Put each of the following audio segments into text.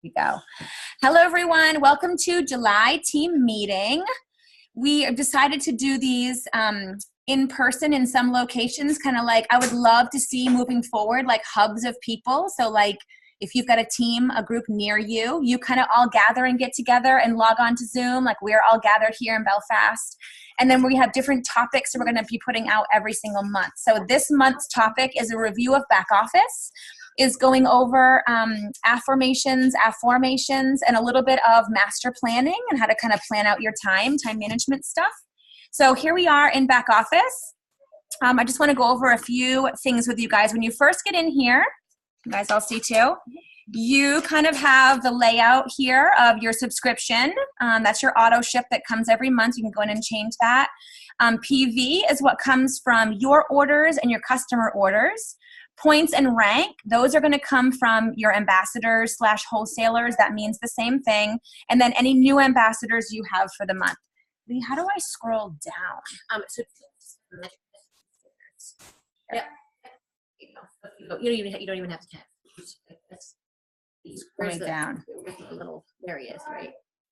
We go. Hello, everyone. Welcome to July team meeting. We have decided to do these in person in some locations, kind of like I would love to see moving forward, like hubs of people. So like if you've got a team, a group near you, you kind of all gather and get together and log on to Zoom. Like we're all gathered here in Belfast. And then we have different topics that we're going to be putting out every single month. So this month's topic is a review of Backoffice, is going over affirmations, and a little bit of master planning and how to kind of plan out your time management stuff. So here we are in Backoffice. I just want to go over a few things with you guys. When you first get in here, you guys all see too, you kind of have the layout here of your subscription. That's your auto ship that comes every month. You can go in and change that. PV is what comes from your orders and your customer orders. Points and rank, those are going to come from your ambassadors / wholesalers. That means the same thing. And then any new ambassadors you have for the month. Lee, how do I scroll down? Yeah. You don't even have to text. Going down. The little areas, right?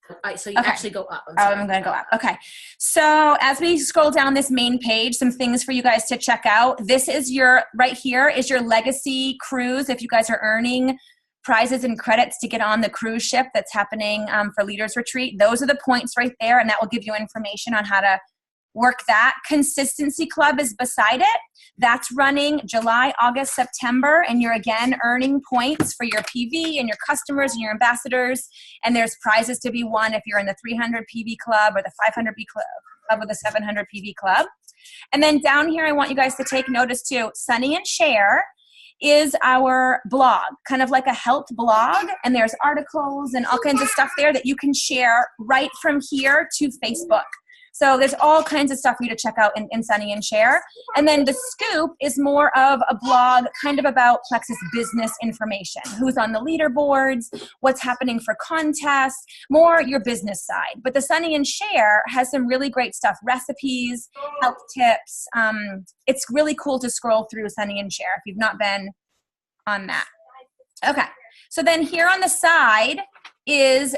All right, so you Okay. actually go up. I'm going to go up. Okay. So as we scroll down this main page, some things for you guys to check out. This is right here is your legacy cruise. If you guys are earning prizes and credits to get on the cruise ship that's happening for Leaders Retreat, those are the points right there, and that will give you information on how to work that. Consistency Club is beside it. That's running July, August, September, and you're again earning points for your PV and your customers and your ambassadors, and there's prizes to be won if you're in the 300 PV club or the 500 PV club or the 700 PV club. And then down here, I want you guys to take notice too, Sunny and Share is our blog, kind of like a health blog, and there's articles and all kinds of stuff there that you can share right from here to Facebook. So there's all kinds of stuff for you to check out in Sunny and Share. And then the Scoop is more of a blog kind of about Plexus business information. Who's on the leaderboards, what's happening for contests, more your business side. But the Sunny and Share has some really great stuff, recipes, health tips. It's really cool to scroll through Sunny and Share if you've not been on that. Okay, so then here on the side is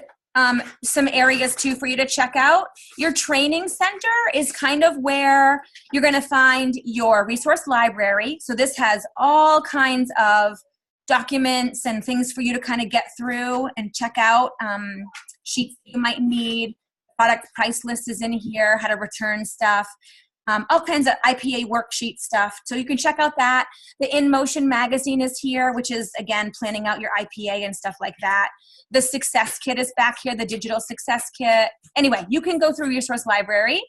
some areas too for you to check out. Your training center is kind of where you're going to find your resource library. So this has all kinds of documents and things for you to kind of get through and check out. Sheets you might need. Product price list is in here, how to return stuff. All kinds of IPA worksheet stuff. So you can check out that. The In Motion magazine is here, which is, again, planning out your IPA and stuff like that. The Success Kit is back here, the Digital Success Kit. Anyway, you can go through Resource Library.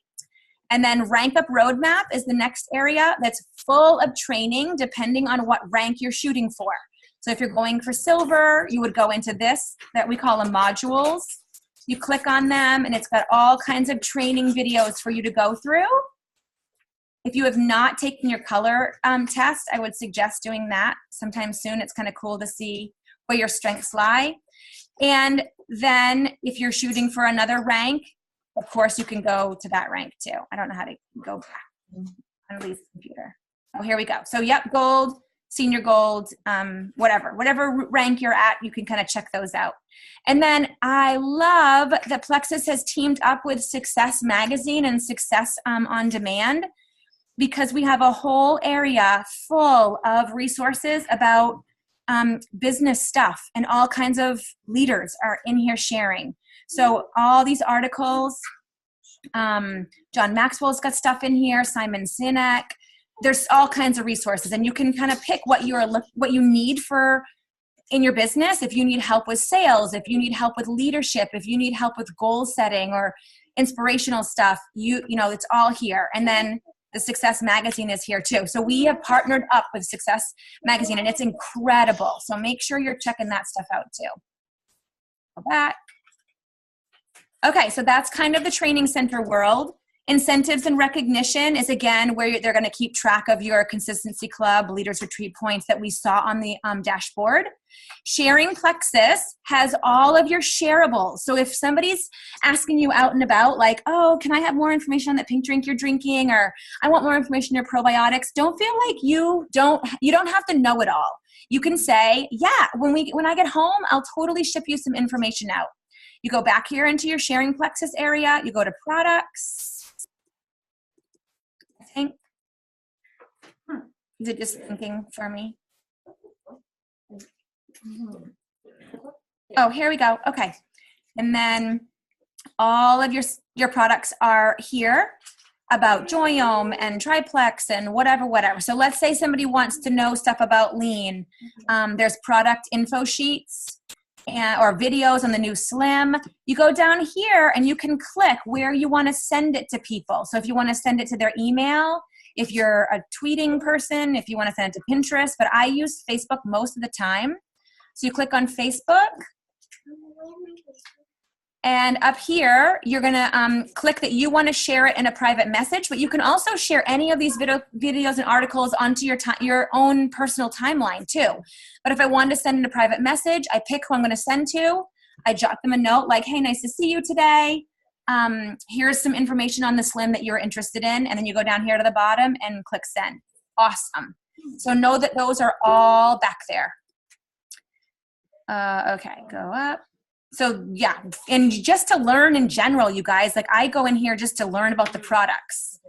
And then Rank Up Roadmap is the next area that's full of training depending on what rank you're shooting for. So if you're going for silver, you would go into this that we call them modules. You click on them, and it's got all kinds of training videos for you to go through. If you have not taken your color test, I would suggest doing that sometime soon. It's kind of cool to see where your strengths lie. And then if you're shooting for another rank, of course, you can go to that rank too. I don't know how to go back on Lee's computer. Oh, here we go. So yep, gold, senior gold, whatever rank you're at, you can kind of check those out. And then I love that Plexus has teamed up with Success Magazine and Success on Demand, because we have a whole area full of resources about business stuff, and all kinds of leaders are in here sharing. So all these articles, John Maxwell's got stuff in here, Simon Sinek. There's all kinds of resources, and you can kind of pick what you need for in your business. If you need help with sales, if you need help with leadership, if you need help with goal setting or inspirational stuff, you know, it's all here. And then the Success Magazine is here too. So we have partnered up with Success Magazine, and it's incredible. So make sure you're checking that stuff out too. Go back. Okay, so that's kind of the training center world. Incentives and recognition is, again, where they're going to keep track of your Consistency Club, Leaders Retreat points that we saw on the dashboard. Sharing Plexus has all of your shareables. So if somebody's asking you out and about, like, oh, can I have more information on that pink drink you're drinking? Or I want more information on your probiotics. Don't feel like you don't have to know it all. you can say, yeah, when I get home, I'll totally ship you some information out. You go back here into your sharing plexus area. You go to products. I think. Is it just thinking for me? Oh, here we go. Okay. And then all of your products are here about Joyome and Triplex and whatever. So let's say somebody wants to know stuff about lean. There's product info sheets or videos on the new Slim. You go down here and you can click where you want to send it to people. So if you want to send it to their email, if you're a tweeting person, if you want to send it to Pinterest, but I use Facebook most of the time. So you click on Facebook. And up here, you're going to click that you want to share it in a private message, but you can also share any of these videos and articles onto your own personal timeline too. But if I wanted to send in a private message, I pick who I'm going to send to. I jot them a note like, hey, nice to see you today. Here's some information on the Slim that you're interested in. And then you go down here to the bottom and click send. Awesome. So know that those are all back there. Okay, go up. So yeah, and just to learn in general, you guys, like I go in here just to learn about the products.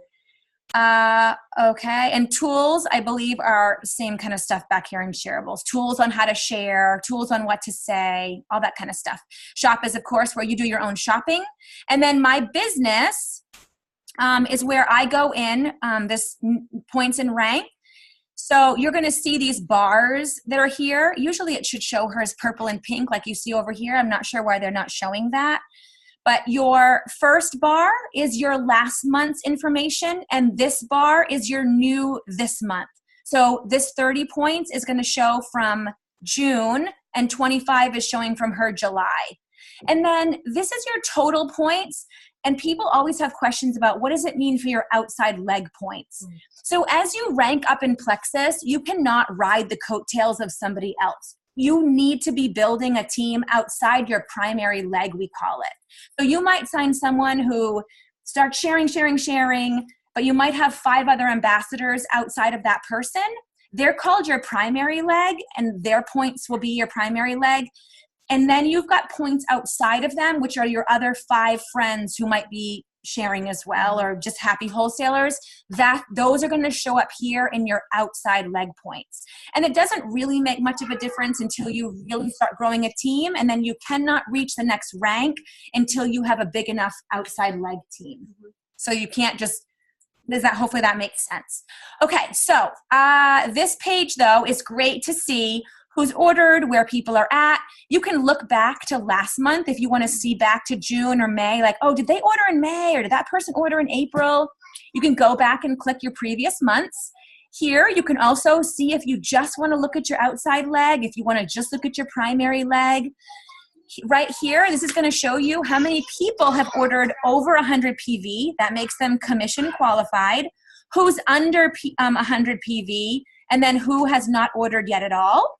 Okay, and tools, I believe, are same kind of stuff back here in shareables. Tools on how to share, tools on what to say, all that kind of stuff. Shop is, of course, where you do your own shopping. And then my business is where I go in, this points and rank. So you're going to see these bars that are here. Usually it should show her as purple and pink like you see over here. I'm not sure why they're not showing that. But your first bar is your last month's information, and this bar is your new this month. So this 30 points is going to show from June, and 25 is showing from her July. And then this is your total points. And people always have questions about what does it mean for your outside leg points. So as you rank up in Plexus, you cannot ride the coattails of somebody else. You need to be building a team outside your primary leg, we call it. So you might find someone who starts sharing, but you might have 5 other ambassadors outside of that person. They're called your primary leg, and their points will be your primary leg. And then you've got points outside of them, which are your other 5 friends who might be sharing as well, or just happy wholesalers. Those are going to show up here in your outside leg points. And it doesn't really make much of a difference until you really start growing a team, and then you cannot reach the next rank until you have a big enough outside leg team. So you can't just, hopefully that makes sense. Okay, so this page though is great to see who's ordered, where people are at. You can look back to last month if you want to see back to June or May, like, oh, did they order in May, or did that person order in April? You can go back and click your previous months. Here, you can also see if you just want to look at your outside leg, if you want to just look at your primary leg. Right here, this is going to show you how many people have ordered over 100 PV. That makes them commission qualified. Who's under 100 PV, and then who has not ordered yet at all.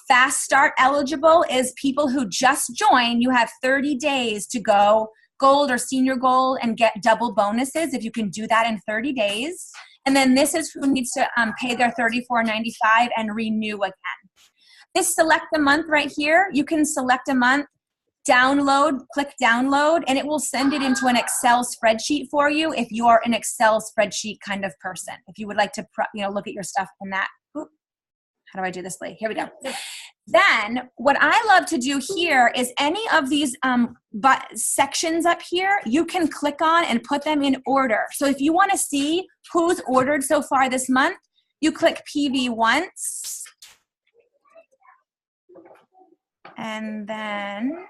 Fast start eligible is people who just joined. You have 30 days to go gold or senior gold and get double bonuses if you can do that in 30 days. And then this is who needs to pay their $34.95 and renew again. This select a month right here. You can select a month, download, click download, and it will send it into an Excel spreadsheet for you if you are an Excel spreadsheet kind of person. If you would like to look at your stuff in that. How do I do this, Lee? Here we go. Then what I love to do here is any of these sections up here, you can click on and put them in order. So if you want to see who's ordered so far this month, you click PV once. And then,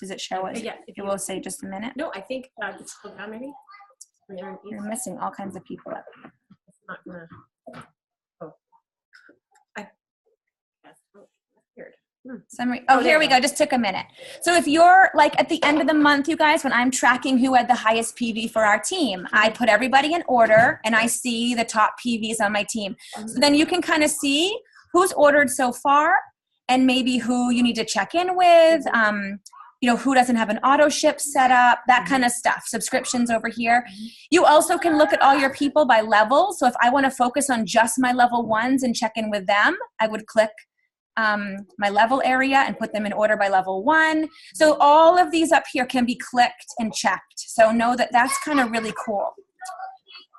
does it show it? Yeah. It will say just a minute. No, I think it's scroll down maybe. You're missing all kinds of people up. It's not gonna. Here we go. Just took a minute. So if you're like at the end of the month, you guys, when I'm tracking who had the highest PV for our team, I put everybody in order and I see the top PVs on my team. So then you can kind of see who's ordered so far and maybe who you need to check in with. who doesn't have an auto ship set up, that kind of stuff, subscriptions over here. You also can look at all your people by level. So if I want to focus on just my level ones and check in with them, I would click my level area and put them in order by level 1. So all of these up here can be clicked and checked. So know that that's kind of really cool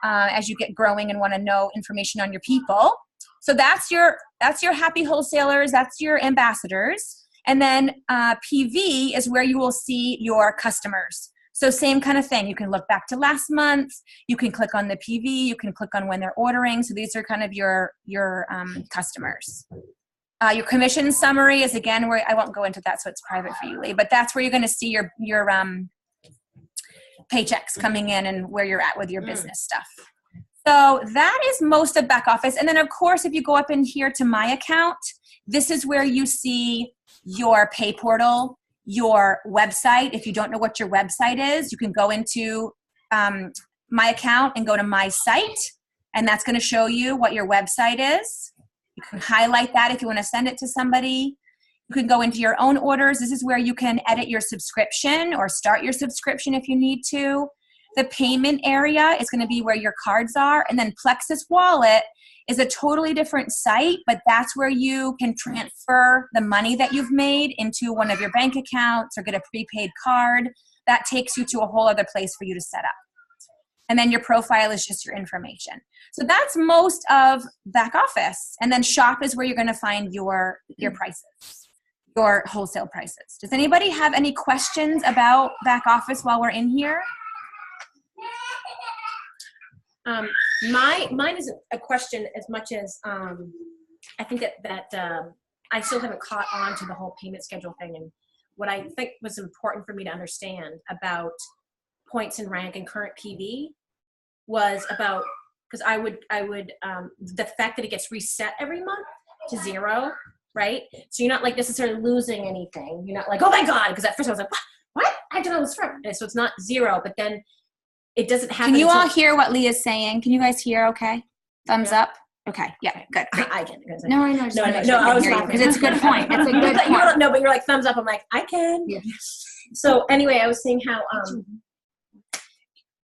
as you get growing and want to know information on your people. So that's your happy wholesalers, that's your ambassadors. And then PV is where you will see your customers. So same kind of thing. You can look back to last month. You can click on the PV. You can click on when they're ordering. So these are kind of your customers. Your commission summary is, again, where I won't go into that, so it's private for you, Lee. But that's where you're going to see your paychecks coming in and where you're at with your business stuff. So that is most of back office. And then, of course, if you go up in here to my account, this is where you see your pay portal, your website. If you don't know what your website is, you can go into my account and go to my site, and that's going to show you what your website is. You can highlight that if you want to send it to somebody. You can go into your own orders. This is where you can edit your subscription or start your subscription if you need to. The payment area is going to be where your cards are. And then Plexus Wallet is a totally different site, but that's where you can transfer the money that you've made into one of your bank accounts or get a prepaid card. That takes you to a whole other place for you to set up. And then your profile is just your information. So that's most of back office. And then shop is where you're going to find your prices, your wholesale prices. Does anybody have any questions about back office while we're in here? Mine isn't a question as much as I think that I still haven't caught on to the whole payment schedule thing. And what I think was important for me to understand about points and rank and current PV was about, because I would the fact that it gets reset every month to 0, right? So you're not like necessarily losing anything. You're not like, oh my God, because at first I was like, what? I don't know this from. So it's not 0, but then it doesn't happen. Can you all hear what Lee is saying? Can you guys hear okay? Thumbs up? Okay. Yeah, good. I can. No, I know. No, I was laughing. Because it's a good point. It's a good point. No, but you're like, thumbs up. I'm like, I can. Yeah. So anyway, I was saying how,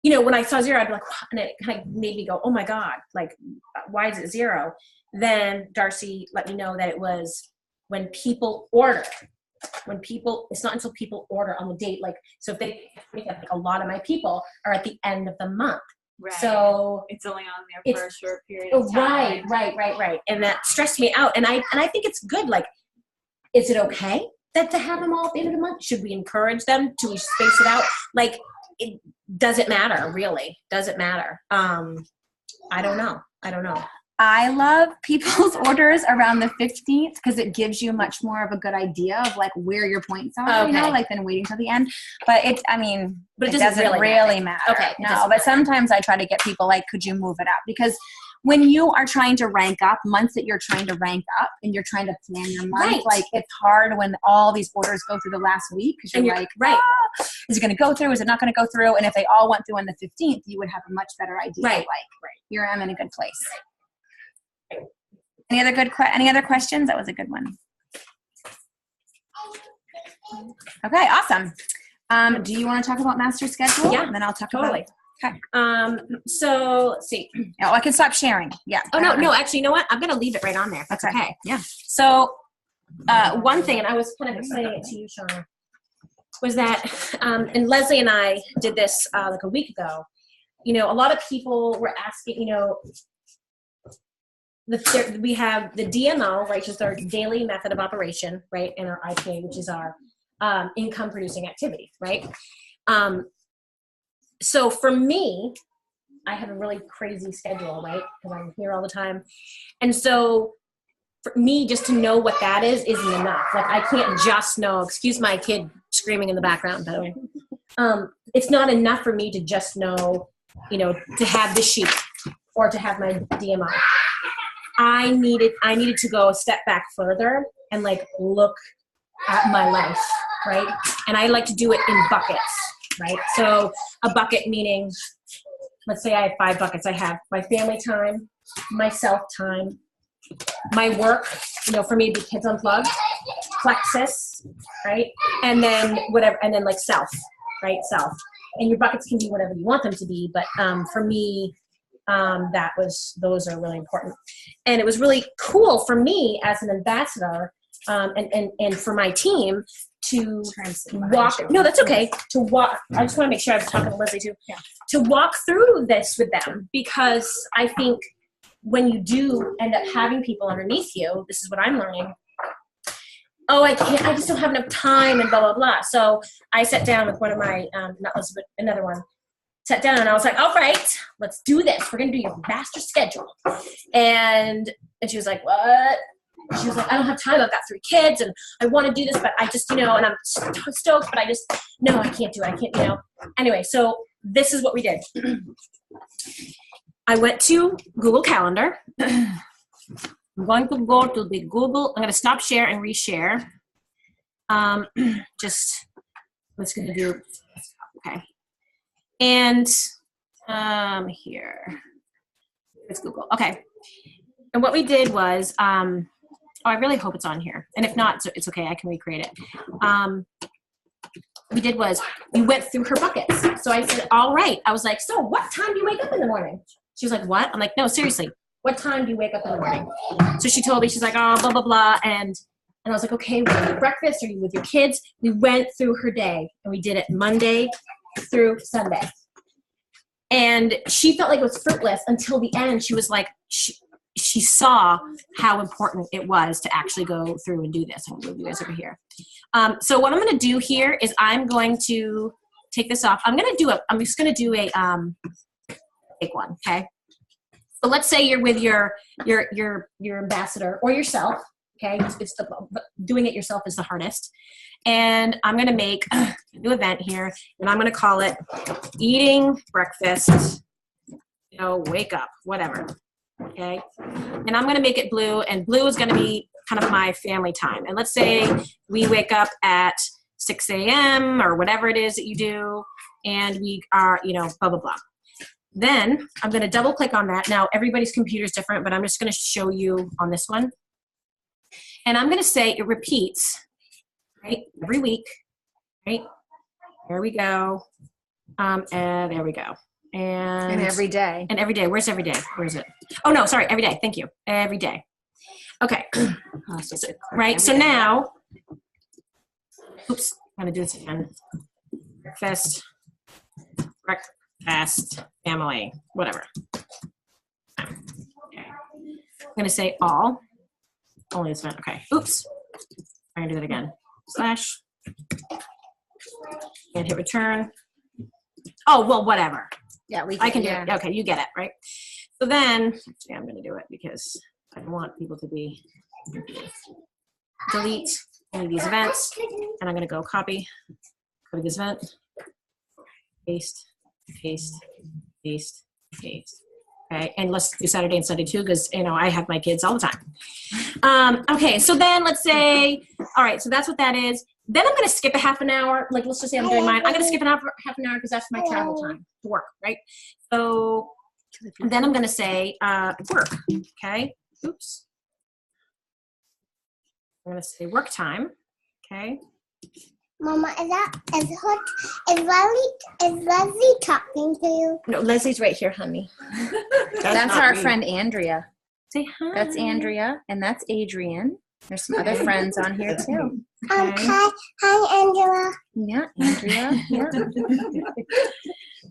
when I saw 0, I'd be like, and it kind of made me go, oh my God, like, why is it 0? Then Darcy let me know that it was when people order. It's not until people order on the date, like, so if they make up, like, a lot of my people are at the end of the month. Right. So it's only on there for a short period of time. Right. And that stressed me out. And I think it's good. Like, is it okay to have them all at the end of the month? Should we encourage them to space it out? Like, it doesn't matter, really. Doesn't matter. I don't know. I love people's orders around the 15th because it gives you much more of a good idea of like where your points are, like than waiting till the end. But it doesn't really matter. Okay. No, but sometimes I try to get people like, could you move it up? Because when you are trying to rank up, months that you're trying to rank up and you're trying to plan your month, right. Like it's hard when all these orders go through the last week because you're like, right. Is it going to go through? Is it not going to go through? And if they all went through on the 15th, you would have a much better idea. Right. Of like, here I am in a good place. Any other questions? That was a good one. Okay, awesome. Do you want to talk about master schedule? Yeah, and then I'll talk totally. About it. Okay. So let's see. Oh, I can stop sharing. Yeah. Oh no. Actually, you know what? I'm gonna leave it right on there. That's okay. Yeah. So one thing, and I was kind of explaining it to you, Shauna, was that, and Leslie and I did this like a week ago. A lot of people were asking, we have the DMO, right, which is our daily method of operation, right, and our IPA, which is our income producing activity, right? So for me, I have a really crazy schedule, right, because I'm here all the time. And so for me, just to know what that is isn't enough. Like, I can't just know, excuse my kid screaming in the background, by the way. It's not enough for me to just know, to have this sheet or to have my DMO. I needed to go a step back further and like look at my life, right? And I like to do it in buckets, right? So a bucket meaning, let's say I have 5 buckets. I have my family time, my self time, my work, for me, the Kids Unplugged, plexus, right? And then whatever, and then like self, right? Self. And your buckets can be whatever you want them to be, but for me, those are really important. And it was really cool for me as an ambassador, and for my team to walk. No, that's okay. To walk. I just want to make sure I'm talking to Leslie too. Yeah. To walk through this with them, because I think when you do end up having people underneath you, this is what I'm learning. Oh, I can't. I just don't have enough time, and blah blah blah. So I sat down with one of my, not Elizabeth, another one. Sat down and I was like, all right, let's do this. We're gonna do your master schedule. And she was like, what? She was like, I don't have time. I've got 3 kids and I want to do this, but I just, and I'm stoked, but I can't do it. I can't, Anyway, so this is what we did. I went to Google Calendar. I'm going to go to the Google. I'm going to stop share and reshare. I'm just going to do, okay. And here, it's Google. Okay. And what we did was, I really hope it's on here. And if not, it's okay. I can recreate it. We did was we went through her buckets. So I said, all right. I was like, so what time do you wake up in the morning? She was like, what? I'm like, no, seriously. What time do you wake up in the morning? So she told me, she's like, oh, blah, blah, blah. And I was like, okay, well, you breakfast? Are you with your kids? We went through her day and we did it Monday through Sunday. And she felt like it was fruitless until the end. She was like, she saw how important it was to actually go through and do this. I'm going to move you guys over here. So what I'm going to do here is I'm going to take this off. I'm just going to do a big one. Okay. So let's say you're with your ambassador or yourself. Okay. Doing it yourself is the hardest. And I'm going to make a new event here and I'm going to call it eating breakfast, wake up, whatever. Okay. And I'm going to make it blue, and blue is going to be kind of my family time. And let's say we wake up at 6 a.m. or whatever it is that you do. And we are, blah, blah, blah. Then I'm going to double click on that. Now everybody's computer is different, but I'm just going to show you on this one. And I'm going to say it repeats, right? Every week, right? There we go. And there we go. And every day. And every day. Where's every day? Where is it? Oh, no, sorry. Every day. Thank you. Every day. Okay. Right. So now, oops, I'm going to do this again. Breakfast, family, whatever. Okay. I'm going to say all. Only this one. Okay. Oops. I'm going to do that again. Slash. And hit return. Oh, well, whatever. Yeah, I can do it. Okay, you get it, right? So then, actually, I'm going to do it because I want people to be delete any of these events, and I'm going to go copy this event, paste, paste, paste, paste. Okay, and let's do Saturday and Sunday too, because I have my kids all the time. Okay, so then let's say, all right, so that's what that is. Then I'm going to skip a half an hour. Like, let's just say I'm doing mine. I'm going to skip half an hour because that's my travel time to work, right? So then I'm going to say work, okay? Oops. I'm going to say work time, okay? Mama, is Leslie talking to you? No, Leslie's right here, honey. That's our friend Andrea. Say hi. That's Andrea, and that's Adrian. There's some other friends on here too. Okay. Hi, Angela. Yeah, Andrea. Yeah.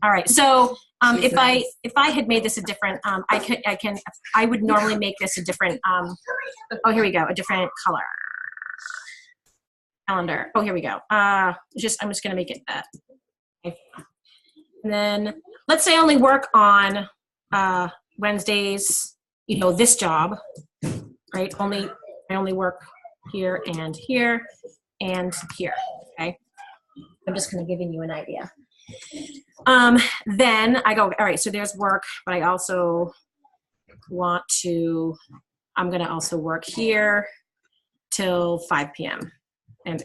All right. So if I had made this a different, I would normally make this a different. Oh, here we go. A different color. Calendar. Oh, here we go. I'm just going to make it that. Okay. And then let's say I only work on Wednesdays. This job, right? I only work here and here and here, okay? I'm just kind of giving you an idea. Then I go, all right, so there's work, but I also I'm going to also work here till 5 p.m. And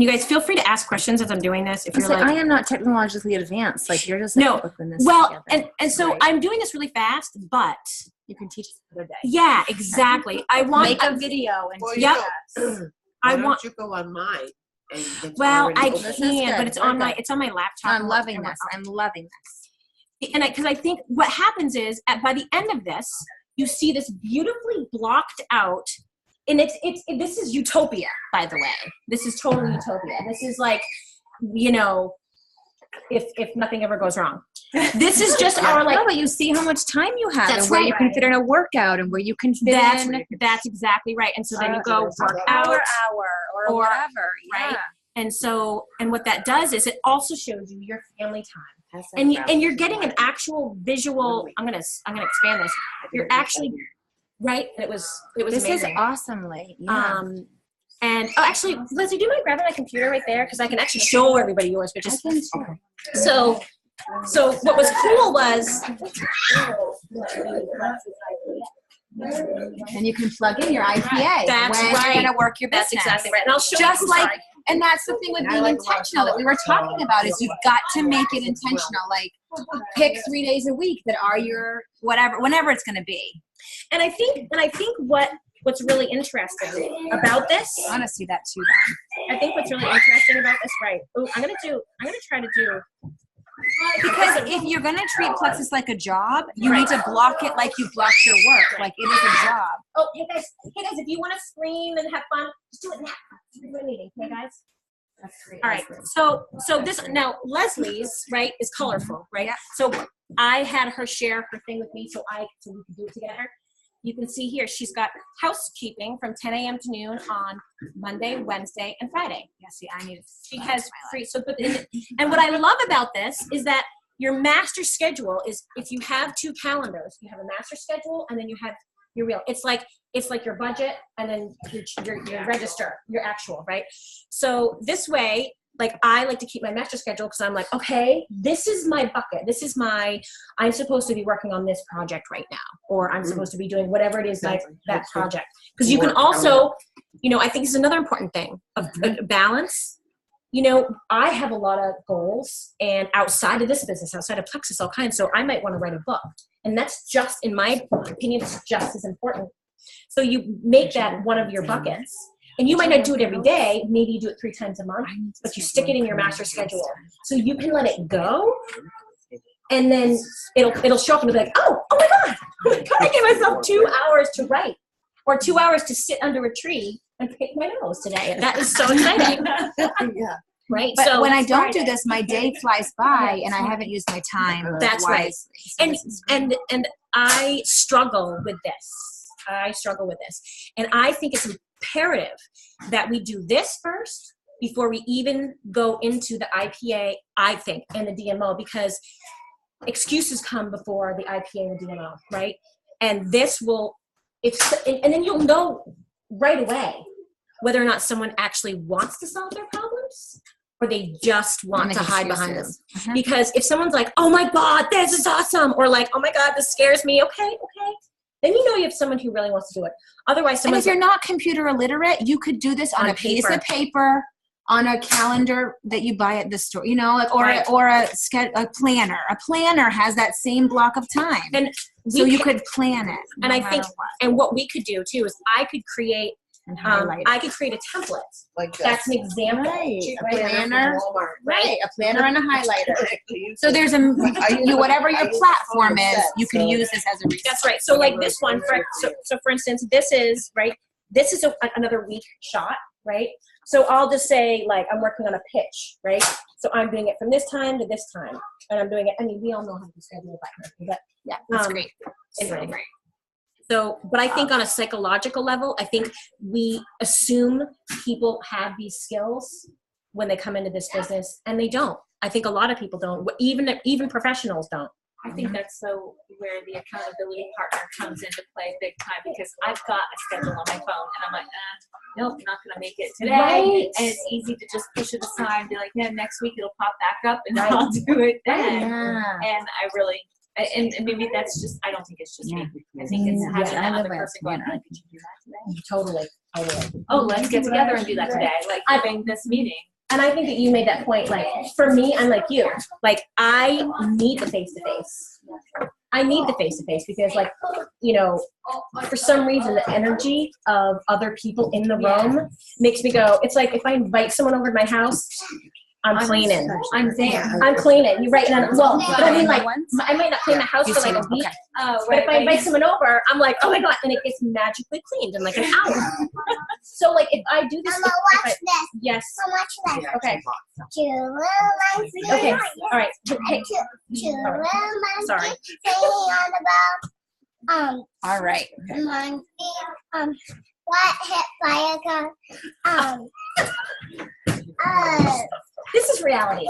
you guys feel free to ask questions as I'm doing this. If you're like, I am not technologically advanced. Like you're just no. This Well, together. and so I'm doing this really fast, but You can teach another day. Yeah, exactly. I want Make a video and Well, teach Yep. us. Why don't you go on mine? And it's well, already I open. This is can, good. but it's We're on my good. it's on my laptop. I'm loving this. I'm loving this. And because I think what happens is by the end of this, you see this beautifully blocked out, and this is utopia, by the way. This is totally utopia. This is like, you know, if nothing ever goes wrong. This is just our like. No, but you see how much time you have That's and where right. you can fit in a workout and where you can fit in That's exactly right. And so then you go work hour out, or whatever. right? Yeah. And what that does is it also shows you your family time. And you're getting an actual visual. I'm gonna expand this. You're actually right. It was This amazing. is awesomely. Yeah. And actually, Leslie, do you mind grabbing my computer right there, because I can actually show everybody yours. But just so what was cool was. And you can plug in your IPA That's when right. you're going to work your business. That's exactly right. And I'll show Just you. like, and that's the thing with being intentional that we were talking about is you've got to make it intentional. Like, pick 3 days a week that are your whatever, whenever it's going to be. And I think what's really interesting about this. I want to see that too. I think what's really interesting about this, right? Oh, I'm gonna try to do. Because if you're going to treat Plexus like a job, you need to block it like you block your work. Like it is a job. Oh, hey guys, if you want to scream and have fun, just do it now. We're meeting, okay, guys? All right. So this now Leslie's right is colorful, right? Yeah. So I had her share her thing with me, so we could do it together. You can see here she's got housekeeping from 10 a.m. to noon on Monday, Wednesday, and Friday. Yeah, see, I need to. She has free. So, and what I love about this is that your master schedule is if you have two calendars, you have a master schedule and then you have your real. It's like your budget and then your register, your actual, right? So this way, like I like to keep my master schedule because I'm like, okay, this is my bucket. This is I'm supposed to be working on this project right now, or I'm supposed to be doing whatever it is like that project. Because you can also, I think it's another important thing of balance. I have a lot of goals and outside of this business, outside of Plexus, all kinds. So I might want to write a book. And that's just, in my opinion, it's just as important. So you make that one of your buckets. And you might not do it every day. Maybe you do it 3 times a month, but you stick it in your master schedule. So you can let it go. And then it'll show up and be like, oh my God, I gave myself 2 hours to write or 2 hours to sit under a tree and pick my nose today. That is so exciting. Yeah. Right. But so when I don't do this, my day flies by and I haven't used my time That's right. wisely. So And I struggle with this. And I think it's imperative that we do this first before we even go into the IPA, I think, and the DMO, because excuses come before the IPA and the DMO, right? And this will, and then you'll know right away whether or not someone actually wants to solve their problems or they just want to hide behind them. Because if someone's like, oh my God, this is awesome, or like, oh my God, this scares me, okay, then you have someone who really wants to do it. Otherwise, and if you're not computer illiterate, you could do this on a piece of paper, on a calendar that you buy at the store, or a planner. A planner has that same block of time, and so you could plan it. And I think, and what we could do too is I could create a template. Like that's an example. Right. A planner. Right. A planner and a highlighter. So there's whatever your platform is, you can use this as a resource. That's right. So like this one, for instance, this is another week shot, right? So I'll just say like I'm working on a pitch, right? So I'm doing it from this time to this time, and I'm doing it. I mean, we all know how to schedule that, but yeah, that's great. It's really great. So, but I think on a psychological level, I think we assume people have these skills when they come into this business, and they don't. I think a lot of people don't. Even professionals don't. I think that's where the accountability partner comes into play big time, because I've got a schedule on my phone and I'm like, nope, not going to make it today. Right. And it's easy to just push it aside and be like, yeah, next week it'll pop back up and I'll do it then. Yeah. And I really, and maybe that's just, I don't think it's just me. I think it's having that other person going, could you do that today? Totally. Oh, let's get together and do that today. Like having this meeting. And I think that you made that point, like, for me, I'm like you. Like, I need the face-to-face. I need the face-to-face because, like, you know, for some reason, the energy of other people in the room makes me go, it's like if I invite someone over to my house, I'm cleaning. I'm there. I'm cleaning. You're right. Well, but I mean, like, I might not clean the house for like a week. But if I invite someone over, I'm like, oh my God, and it gets magically cleaned in like an hour. So, like, if I do this. Mama, watch this. Yes. Mama, watch this. Okay. Two little monkeys. Okay. All right. Hey. Two little monkeys. Sorry. Singing on the bell. All right. Monkey. What hit fire gun? This is reality.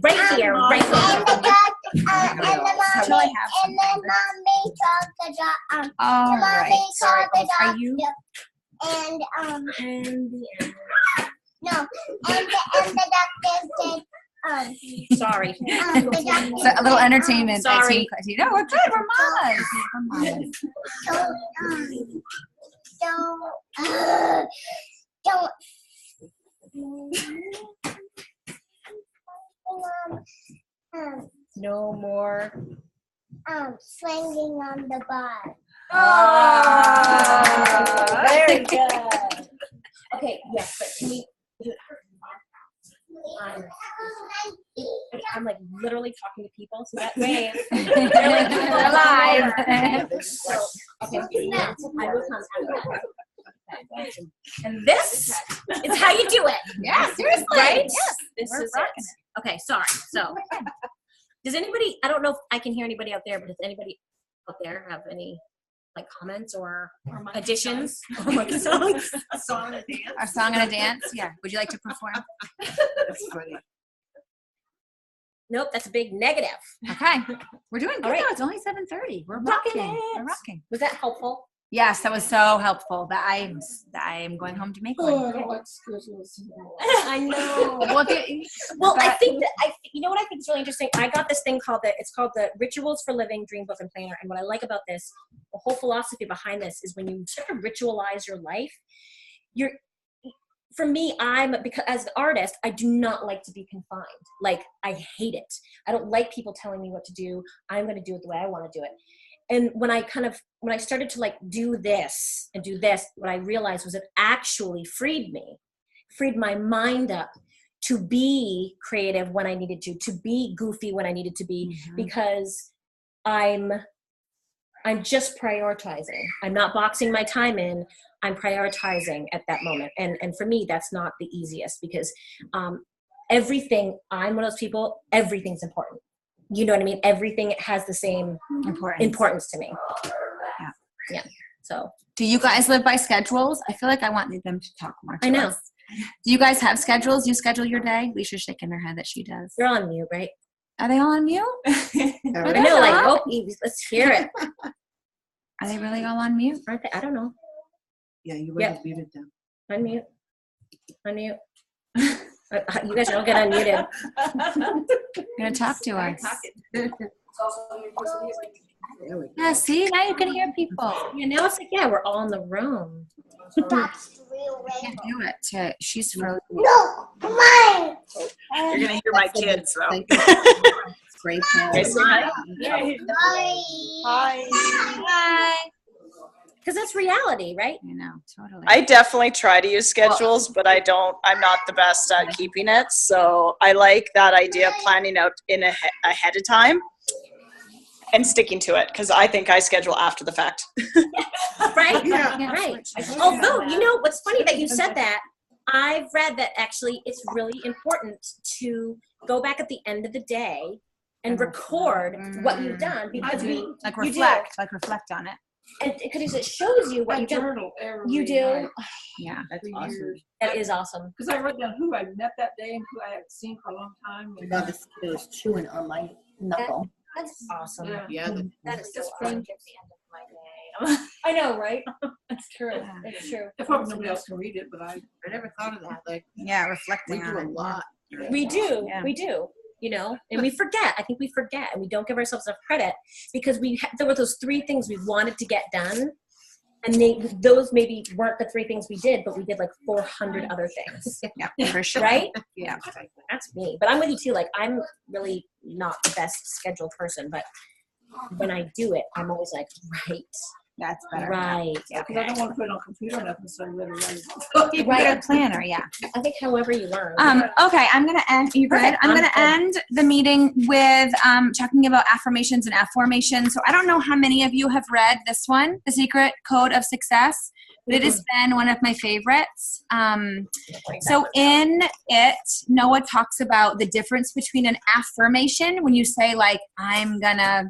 Right here. Right And the here. dog, and the Till I mommy, have and then mommy told the dog, All the right. mommy Sorry. told the Are dog, you? and And no, and the doctor said, sorry. the doctor So a little entertainment. Sorry. No, we're good. We're mamas. We're mamas. don't No more. swinging on the bar. Oh, very good. Okay, yes, but can we do it? I'm like literally talking to people, so that way We're live. So, okay, I will come after that. And this is how you do it. Yeah, seriously. Right? Yes. This We're is rocking it. Okay, sorry. So, does anybody, I don't know if I can hear anybody out there, but does anybody out there have any like comments or additions? Or monkey songs? A song and a dance. Our song and a dance. Yeah. Would you like to perform? That's funny. Nope, that's a big negative. Okay. We're doing good. All right. Now. It's only 7:30. We're Rocking rocking. it. We're rocking. Was that helpful? Yes, that was so helpful. But I'm going home to make one. I don't like schedules. I know. Well, Well, I think that you know what I think is really interesting. I got this thing called it's called the Rituals for Living Dream Book and Planner. And what I like about this, the whole philosophy behind this is when you start to ritualize your life, for me, because as an artist, I do not like to be confined. Like, I hate it. I don't like people telling me what to do. I'm going to do it the way I want to do it. And when I started to like do this and do this, what I realized was it actually freed my mind up to be creative when I needed to be goofy when I needed to be, because I'm just prioritizing. I'm not boxing my time in. I'm prioritizing at that moment. And for me, that's not the easiest because everything, I'm one of those people, everything's important. You know what I mean? Everything has the same importance to me. Yeah. So. Do you guys live by schedules? I feel like I want them to talk more to I know. us. Do you guys have schedules? You schedule your day? Lisa's shaking her head that she does. You're on mute, right? Are they all on mute? I know, like, oh, let's hear it. Are they really all on mute? Aren't they? I don't know. Yeah, you would have muted them. Unmute. You guys don't get unmuted. You're going to talk to us. There we go. Yeah, see? Now you can hear people. You know, it's like, yeah, we're all in the room. That's real I can't rainbow. do it. She's frozen. No, mine. You're gonna hear my kids though. It's great. They say hi. Bye. Hi. Because that's reality, right? I know, totally. I definitely try to use schedules, but I'm not the best at keeping it. So I like that idea of planning out ahead of time and sticking to it, because I think I schedule after the fact. Right? Yeah. Right. Although, you know, what's funny that you said that, I've read that actually it's really important to go back at the end of the day and record what you've done, because like you reflect on it. And because it shows you what you've done. journal every You do. night Yeah. That's for awesome. years. That is awesome. Because I wrote down who I met that day and who I had seen for a long time. I got this, it was chewing on my knuckle. That's awesome. Yeah. Yeah, That is so Just awesome. think at the end of my day. I know, right? It's true. It's true. I hope nobody else can read it, but I never thought of that. Like, Yeah, we reflecting do a on it. lot. We do. Yeah. We do. You know, and we forget. I think we forget, and we don't give ourselves enough credit because there were those 3 things we wanted to get done, and those maybe weren't the 3 things we did, but we did like 400 other things. Yeah, for sure. Right? Yeah. That's me. But I'm with you too. Like, I'm really not the best scheduled person, but when I do it, I'm always like, right, That's better. right. Yeah. Because I don't want to put it on computer or nothing, so I better write it. You Right. put a planner, yeah. I think however you learn. Okay, I'm gonna end. You good? Perfect. I'm gonna I'm end the meeting with talking about affirmations and affirmations. So I don't know how many of you have read this one, The Secret Code of Success, but it has been one of my favorites. So in it, Noah talks about the difference between an affirmation when you say like I'm gonna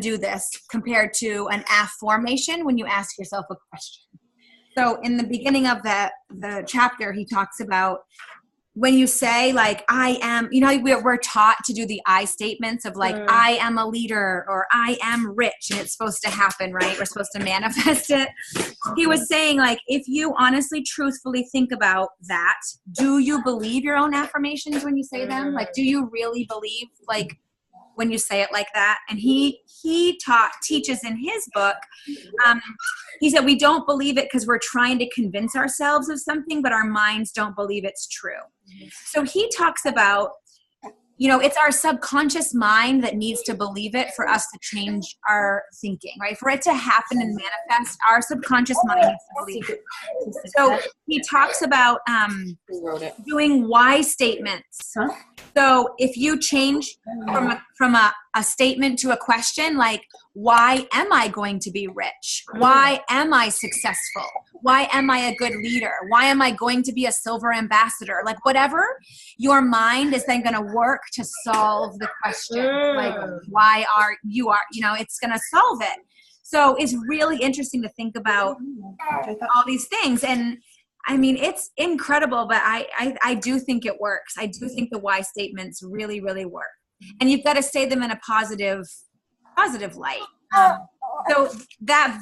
do this, compared to an affirmation when you ask yourself a question. So in the beginning of the chapter, he talks about when you say like, I am, we're taught to do the I statements of like, I am a leader or I am rich, and it's supposed to happen, right? We're supposed to manifest it. He was saying like, if you honestly, truthfully think about that, do you believe your own affirmations when you say them? Like, do you really believe like when you say it like that? And he teaches in his book, he said we don't believe it because we're trying to convince ourselves of something, but our minds don't believe it's true. So he talks about, it's our subconscious mind that needs to believe it for us to change our thinking, right? For it to happen and manifest, our subconscious mind needs to believe it. So he talks about doing why statements. So if you change from a statement to a question, like, why am I going to be rich? Why am I successful? Why am I a good leader? Why am I going to be a silver ambassador? Like whatever, your mind is then going to work to solve the question. Like, why are you, it's going to solve it. So it's really interesting to think about all these things. And I mean, it's incredible, but I do think it works. I do think the why statements really, really work. And you've got to say them in a positive light. So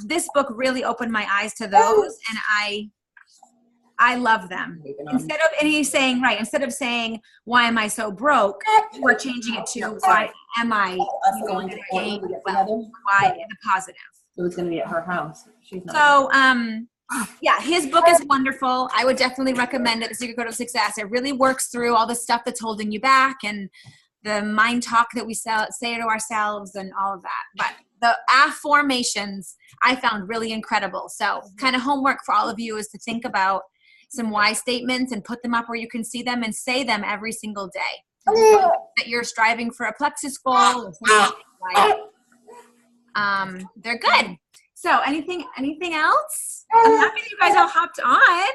this book really opened my eyes to those, and I love them. And he's saying, right, instead of saying, why am I so broke? We're changing it to, why am I going to gain get wealth? together? Why in the positive? It was going to be at her house. She's not. So, yeah, his book is wonderful. I would definitely recommend it, The Secret Code of Success. It really works through all the stuff that's holding you back and the mind talk that we say to ourselves and all of that. But the affirmations I found really incredible. So kind of homework for all of you is to think about some why statements and put them up where you can see them and say them every single day. That you're striving for a plexus goal or something like they're good. So anything else? I'm happy that you guys all hopped on.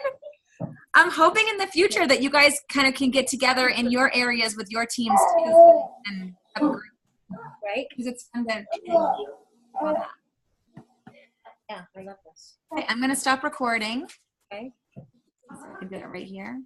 I'm hoping in the future that you guys kind of can get together in your areas with your teams too and have a group, right? Because it's fun to Yeah, I love this. Okay, I'm going to stop recording. Okay. I can do it right here.